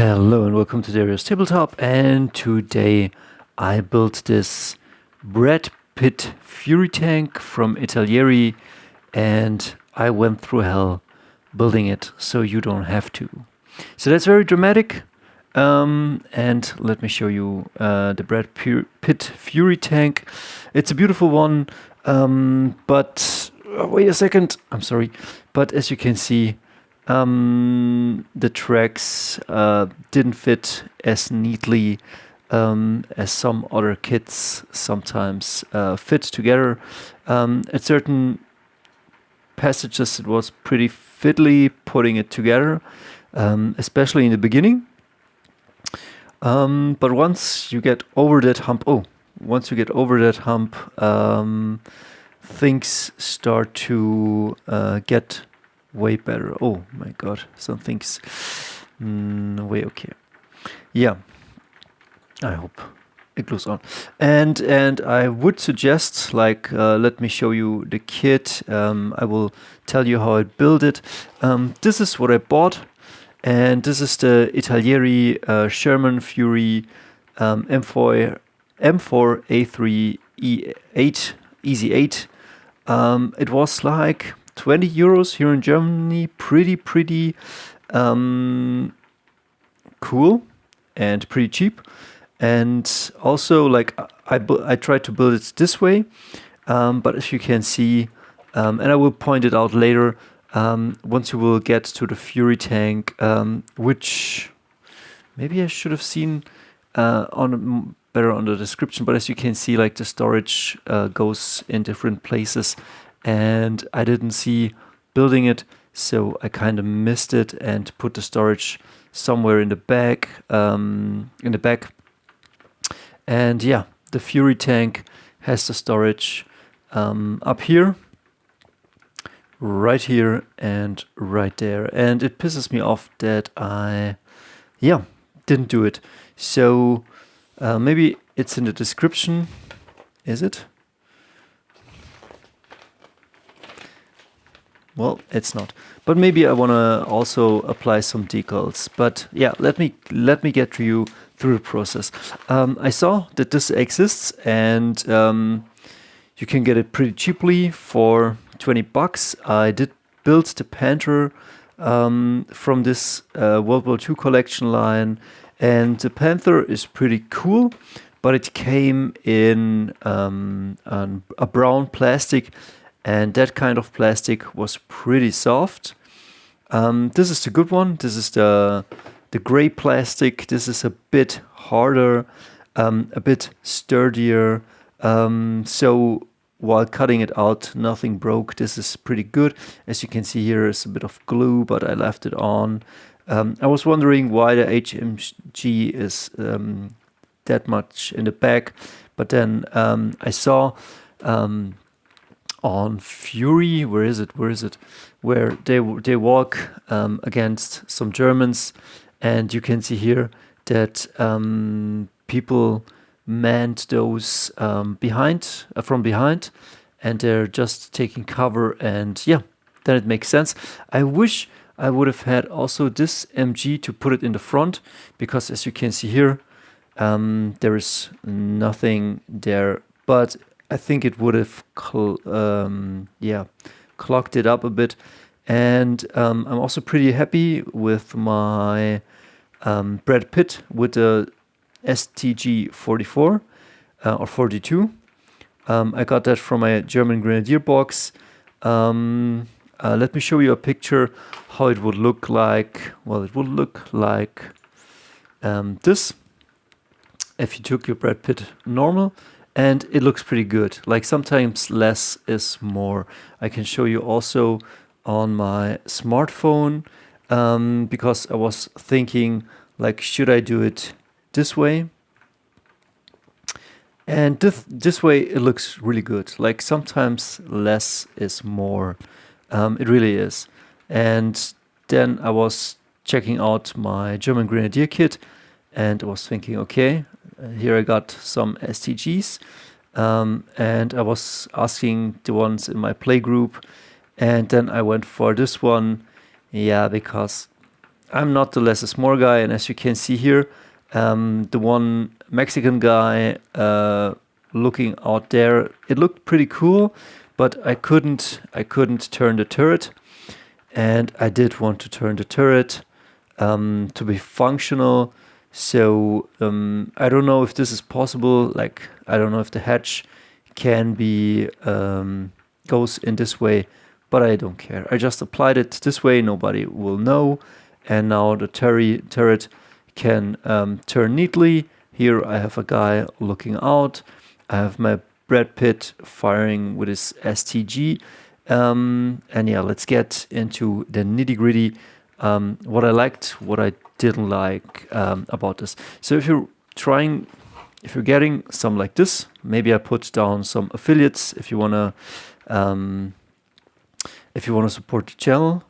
Hello and welcome to Darius Tabletop, and today I built this Brad Pitt Fury tank from Italieri, and I went through hell building it so you don't have to. So that's very dramatic, and let me show you the Brad Pitt Fury tank. It's a beautiful one, but wait a second, I'm sorry, but as you can see, the tracks didn't fit as neatly as some other kits sometimes fit together. At certain passages it was pretty fiddly putting it together, especially in the beginning. But once you get over that hump, things start to get way better. Oh my god, some things way okay. Yeah, I hope it goes on. And I would suggest, like, let me show you the kit. I will tell you how I build it. This is what I bought, and this is the Italieri Sherman Fury M4A3E8 Easy 8. It was like 20 euros here in Germany. Pretty cool and pretty cheap. And also, like, I tried to build it this way, but as you can see, and I will point it out later, once you will get to the Fury tank, which maybe I should have seen better on the description, but as you can see, like, the storage goes in different places, and I didn't see building it, so I kind of missed it and put the storage somewhere in the back. And yeah, the Fury tank has the storage up here, right here, and right there. And it pisses me off that I didn't do it. So maybe it's in the description. Is it? Well, it's not. But maybe I want to also apply some decals. But yeah, let me get you through the process. I saw that this exists, and you can get it pretty cheaply for 20 bucks. I did build the Panther from this World War II collection line, and the Panther is pretty cool, but it came in a brown plastic, and that kind of plastic was pretty soft. This is the good one. This is the gray plastic. This is a bit harder, a bit sturdier. So while cutting it out, nothing broke. This is pretty good. As you can see, here is a bit of glue, but I left it on. I was wondering why the HMG is that much in the back, but then I saw on Fury, where is it? Where they walk against some Germans, and you can see here that people manned those from behind, and they're just taking cover, and yeah, then it makes sense. I wish I would have had also this MG to put it in the front, because as you can see here, there is nothing there, but I think it would have clogged it up a bit. And I'm also pretty happy with my Brad Pitt with the STG 44 or 42. I got that from my German Grenadier box. Let me show you a picture how it would look like. Well, it would look like this if you took your Brad Pitt normal. And it looks pretty good. Like, sometimes less is more. I can show you also on my smartphone, because I was thinking, like, should I do it this way? And this way it looks really good. Like, sometimes less is more. It really is. And then I was checking out my German Grenadier kit, and I was thinking, okay, here I got some STGs, and I was asking the ones in my play group, and then I went for this one, because I'm not the less is more guy, and as you can see here, the one Mexican guy looking out there, it looked pretty cool, but I couldn't turn the turret, and I did want to turn the turret to be functional. So I don't know if this is possible. Like, I don't know if the hatch can be goes in this way, but I don't care. I just applied it this way, nobody will know. And now the turret can turn neatly. Here I have a guy looking out. I have my Brad Pitt firing with his STG. And yeah, let's get into the nitty gritty. What I liked, what I didn't like about this. So if you're getting some like this, maybe I put down some affiliates if you wanna support the channel.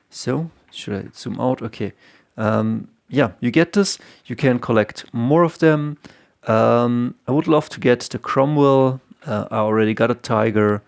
So should I zoom out? Okay. Yeah, you get this. You can collect more of them. I would love to get the Cromwell. I already got a Tiger.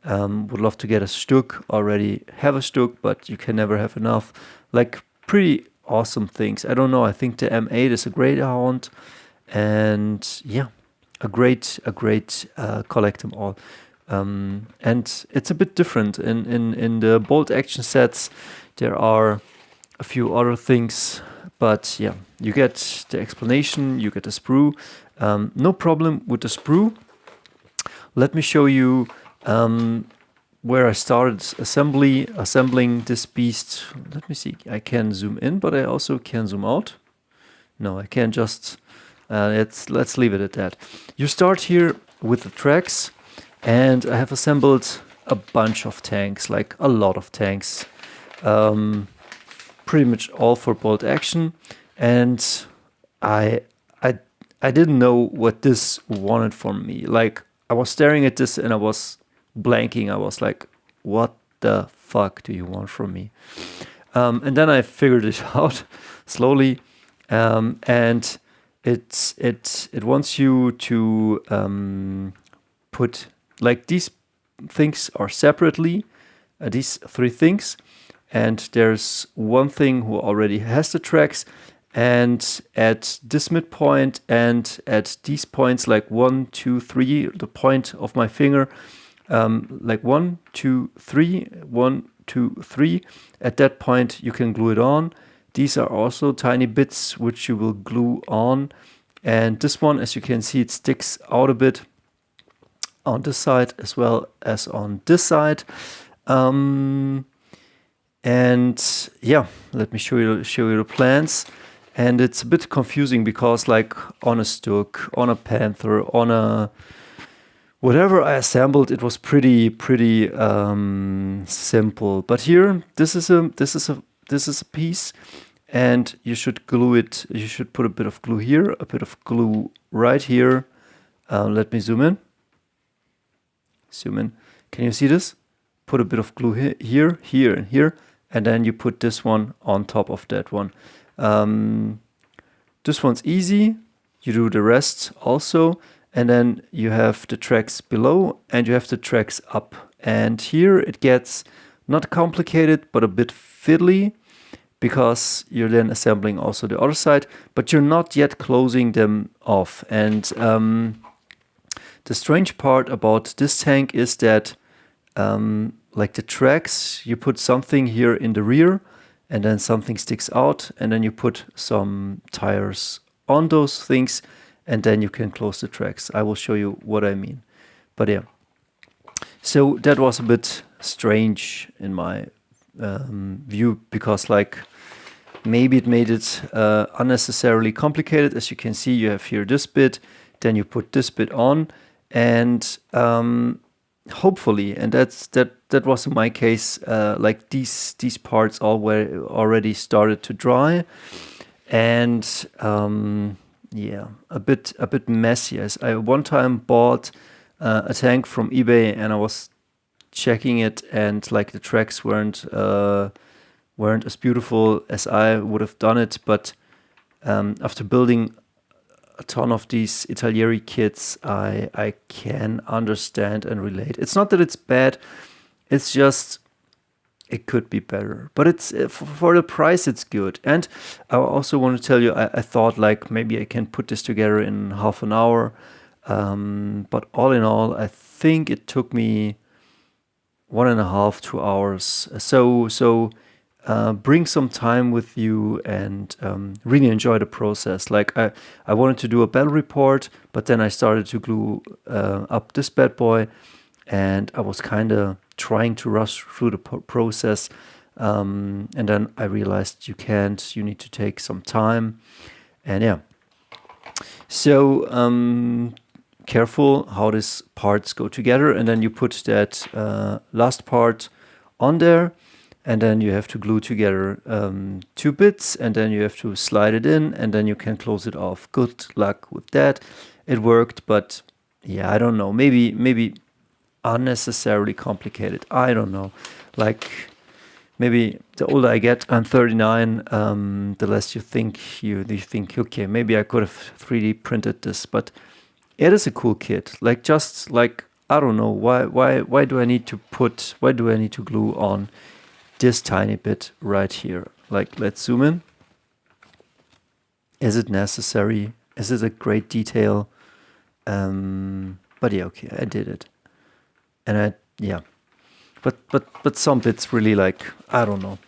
Would love to get a Stuk. Already have a Stuk, but you can never have enough. Like, pretty awesome things. I don't know. I think the M8 is a great hound, and yeah, a great collect them all. And it's a bit different in the BoltACtion sets. There are a few other things, but yeah, you get the explanation, you get the sprue. No problem with the sprue. Let me show you where I started assembling this beast. Let me see, I can zoom in, but I also can zoom out. No, I can't just, let's leave it at that. You start here with the tracks, and I have assembled a bunch of tanks, like a lot of tanks. Pretty much all for BoltACtion, and I didn't know what this wanted from me. Like, I was staring at this and I was blanking. I was like, what the fuck do you want from me? And then I figured it out slowly, and it wants you to put, like, these things are separately, these three things. And there's one thing who already has the tracks, and at this midpoint and at these points, like 1, 2, 3, the point of my finger, like 1, 2, 3, 1, 2, 3. At that point, you can glue it on. These are also tiny bits which you will glue on. And this one, as you can see, it sticks out a bit on this side as well as on this side. And yeah, let me show you the plans. And it's a bit confusing because, like, on a Stuk, on a Panther, on a whatever I assembled, it was pretty simple. But here, this is a piece, and you should glue it. You should put a bit of glue here, a bit of glue right here. Let me zoom in. Zoom in. Can you see this? Put a bit of glue here, here, and here. And then you put this one on top of that one. This one's easy. You do the rest also. And then you have the tracks below and you have the tracks up. And here it gets not complicated, but a bit fiddly, because you're then assembling also the other side, but you're not yet closing them off. And the strange part about this tank is that like the tracks, you put something here in the rear, and then something sticks out, and then you put some tires on those things, and then you can close the tracks. I will show you what I mean. But yeah, so that was a bit strange in my view, because, like, maybe it made it unnecessarily complicated. As you can see, you have here this bit, then you put this bit on, and hopefully, and that was in my case, like these parts all were already started to dry, and yeah, a bit messy. As I one time bought a tank from eBay, and I was checking it, and like the tracks weren't as beautiful as I would have done it. But after building a ton of these Italieri kits, I can understand and relate. It's not that it's bad, it's just it could be better, but it's for the price it's good. And I also want to tell you, I thought like maybe I can put this together in half an hour, but all in all I think it took me 1.5 2 hours. So bring some time with you and really enjoy the process. Like I wanted to do a battle report, but then I started to glue up this bad boy, and I was kind of trying to rush through the process. And then I realized you can't, you need to take some time. And yeah, so careful how these parts go together. And then you put that last part on there, and then you have to glue together 2 bits, and then you have to slide it in, and then you can close it off. Good luck with that. It worked, but yeah, I don't know. Maybe unnecessarily complicated. I don't know. Like maybe the older I get, I'm 39, the less you think, okay, maybe I could have 3D printed this, but it is a cool kit. Like just like, I don't know, why do I need to glue on this tiny bit right here? Like, let's zoom in. Is it necessary? Is it a great detail? But yeah, okay, I did it. And yeah, but some bits really, like, I don't know.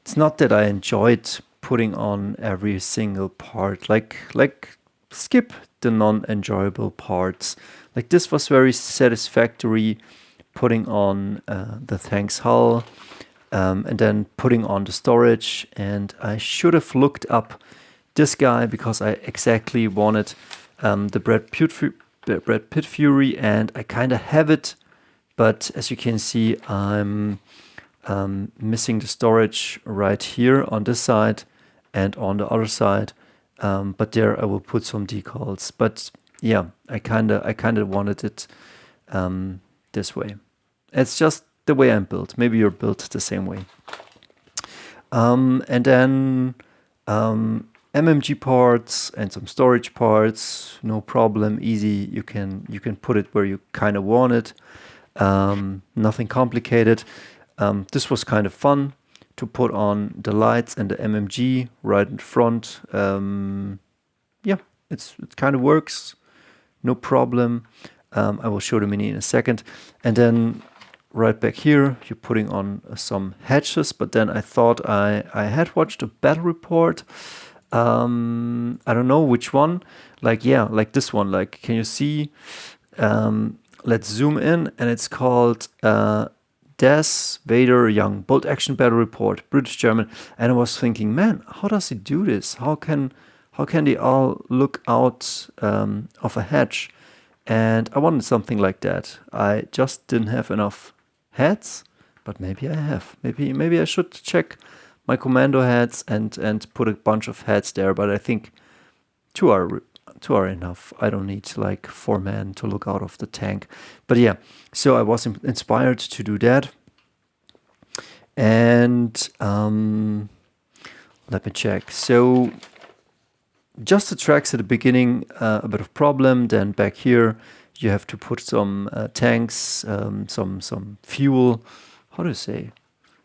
It's not that I enjoyed putting on every single part. Like skip the non-enjoyable parts. Like this was very satisfactory, putting on the tanks hull, and then putting on the storage. And I should have looked up this guy because I exactly wanted the Brad Pitt Fury, and I kind of have it. But as you can see, I'm missing the storage right here on this side and on the other side. But there I will put some decals. But yeah, I kind of wanted it this way. It's just the way I'm built. Maybe you're built the same way. And then MMG parts and some storage parts, no problem, easy. You can put it where you kind of want it. Nothing complicated. This was kind of fun to put on the lights and the MMG right in front. Yeah, it kind of works, no problem. I will show the mini in a second. And then right back here, you're putting on some hatches, but then I thought I had watched a battle report. I don't know which one. Like, yeah, like this one. Like, can you see? Let's zoom in, and it's called Des Vader Young BoltACtion Battle Report, British German. And I was thinking, man, how does he do this? How can they all look out of a hatch? And I wanted something like that. I just didn't have enough heads, but maybe I have. Maybe I should check my commando heads and put a bunch of heads there. But I think two are enough. I don't need like 4 men to look out of the tank. But yeah, so I was inspired to do that. And let me check. So just the tracks at the beginning, a bit of problem. Then back here, you have to put some tanks, some fuel. How do you say?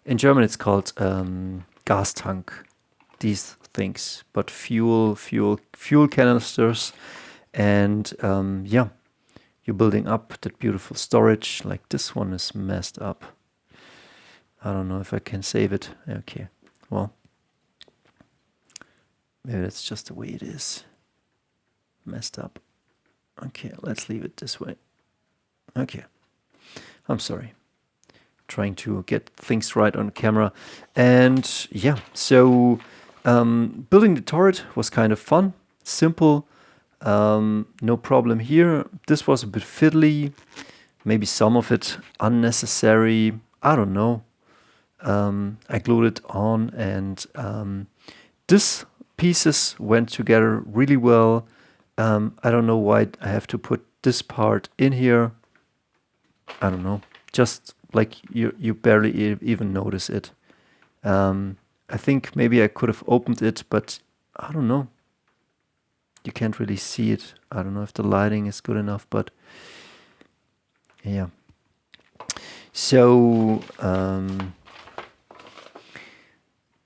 In German, it's called gas tank. These things, but fuel canisters, and yeah, you're building up that beautiful storage. Like this one is messed up. I don't know if I can save it. Okay, well, maybe that's just the way it is. Messed up. Okay, let's leave it this way. Okay, I'm sorry. Trying to get things right on camera. And yeah, so building the turret was kind of fun, simple, no problem here. This was a bit fiddly, maybe some of it unnecessary, I don't know. I glued it on, and these pieces went together really well. I don't know why I have to put this part in here. I don't know, just like you barely even notice it. I think maybe I could have opened it, but I don't know. You can't really see it. I don't know if the lighting is good enough, but yeah. So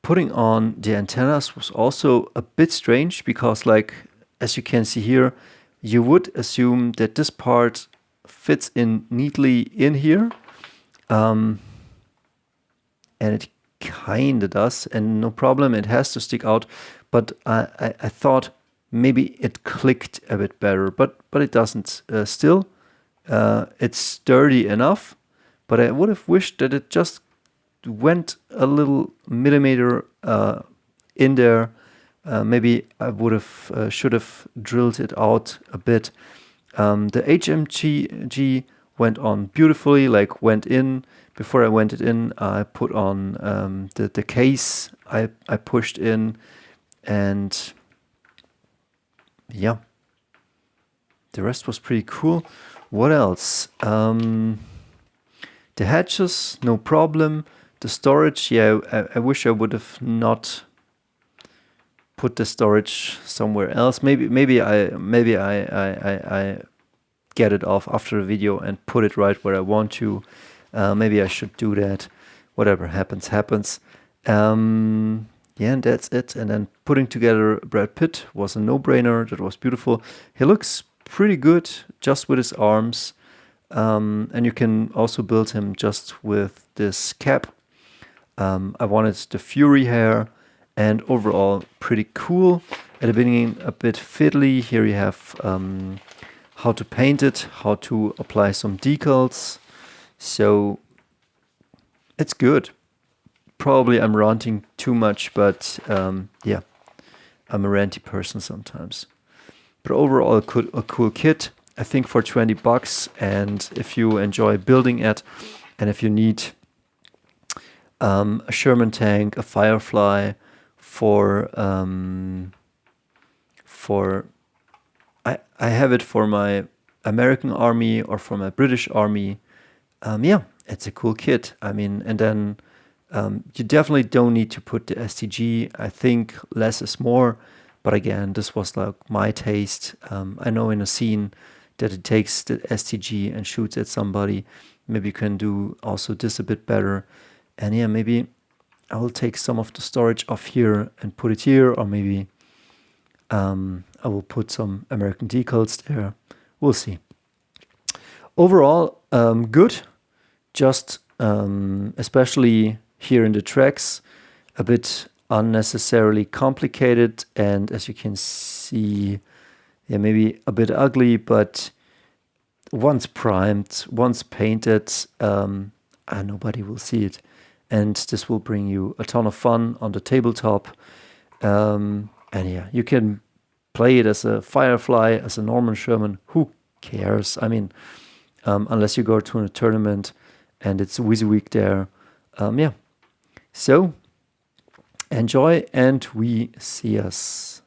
putting on the antennas was also a bit strange because, like, as you can see here, you would assume that this part fits in neatly in here. And it kinda does, and no problem, it has to stick out. But I thought maybe it clicked a bit better, but it doesn't. Still, it's sturdy enough, but I would have wished that it just went a little millimeter in there. Maybe I would have should have drilled it out a bit. The HMG went on beautifully, like went in. Before I went it in, I put on the case I pushed in, and yeah, the rest was pretty cool. What else? The hatches, no problem. The storage, yeah, I wish I would have not put the storage somewhere else. Maybe I get it off after the video and put it right where I want to. Maybe I should do that. Whatever happens, happens. Yeah, and that's it. And then putting together Brad Pitt was a no-brainer. That was beautiful. He looks pretty good just with his arms. And you can also build him just with this cap. I wanted the Fury hair, and overall pretty cool. At the beginning a bit fiddly. Here you have how to paint it, how to apply some decals. So it's good. Probably I'm ranting too much, but yeah, I'm a ranty person sometimes. But overall a cool kit, I think, for 20 bucks. And if you enjoy building it, and if you need a Sherman tank, a Firefly for I have it for my American army or for my British army. Yeah, it's a cool kit. I mean, and then you definitely don't need to put the STG. I think less is more. But again, this was like my taste. I know in a scene that it takes the STG and shoots at somebody. Maybe you can do also this a bit better. And yeah, maybe I will take some of the storage off here and put it here, or maybe I will put some American decals there. We'll see. Overall, good. Just especially here in the tracks, a bit unnecessarily complicated, and as you can see, yeah, maybe a bit ugly, but once primed, once painted, nobody will see it. And this will bring you a ton of fun on the tabletop. And yeah, you can play it as a Firefly, as a Norman Sherman. Who cares? I mean, unless you go to a tournament and it's WYSIWYG there. Yeah. So enjoy, and we see us.